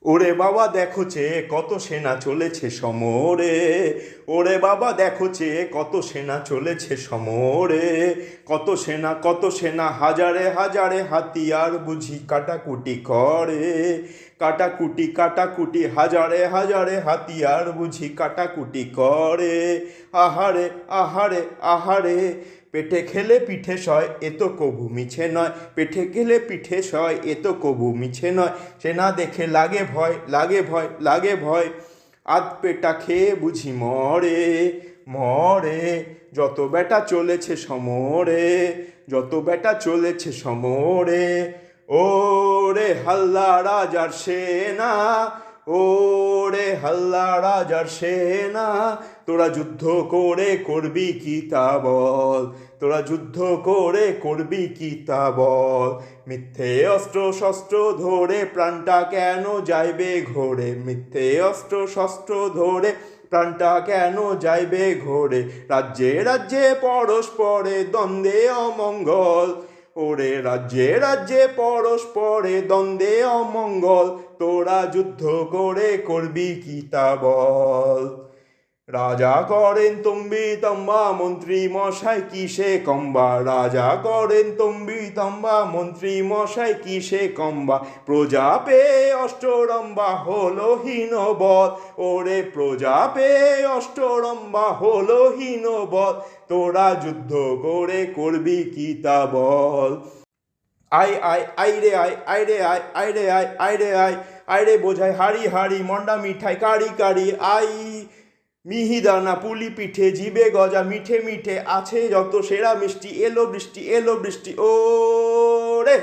ওরে বাবা দেখো চেয়ে কত সেনা চলেছে সমরে। ওরে বাবা দেখো চেয়ে কত সেনা চলেছে সমরে। কত সেনা হাজারে হাজারে হাতিয়ার বুঝি কাটাকুটি করে। কাটাকুটি হাজারে হাজারে হাতিয়ার বুঝি কাটাকুটি করে। আহারে আহারে আহারে, পেটে খেলে পিঠে সয় এ তো কবু মিছে নয়। পেটে খেলে পিঠে সয় এ তো কবু মিছে নয়। সে না দেখে লাগে ভয় লাগে ভয় লাগে ভয়। আধ পেটা খেয়ে বুঝি মরে মরে। যত বেটা চলেছে সমরে, যত বেটা চলেছে সমরে। ওরে হাল্লা রাজার সেনা, ওরে হাল্লা রাজার সেনা, তোরা যুদ্ধ করে করবি কি তা বল। তোরা যুদ্ধ করে করবি কি তা বল। মিথ্যে অস্ত্র শস্ত্র ধরে প্রাণটা কেন যাইবে ঘোরে। মিথ্যে অস্ত্র শস্ত্র ধরে প্রাণটা কেন যাইবে ঘোরে। রাজ্যে রাজ্যে পরস্পরে দ্বন্দ্বে অমঙ্গল। ওরে রাজ্যে রাজ্যে পরস্পরে দ্বন্দ্বে অমঙ্গল। তোরা যুদ্ধ করে করবি কি তা বল। রাজা করেন তম্বি তম্বা মন্ত্রী মশাই কিসে কম্বা। রাজা করেন তম্বি তম্বা মন্ত্রী মশাই কিসে কম্বা। প্রজা পেয়ে অষ্টরম্বা হলো হীনবল। ওরে প্রজা পেয়ে অষ্টরম্বা হলো হীনবল। তোরা যুদ্ধ করে করবি কি তা বল। আয় আয় আয় রে আয় আয় রে আয় আয় রে আয় আয় রে আয় আয় রে বোঝায় হাড়ি হাড়ি মন্ডা মিঠাই কারি কারি আই। মিহিদানা পুলি পিঠে জিবে গজা মিঠে মিঠে আছে যত সেরা মিষ্টি। এলো বৃষ্টি ও রে।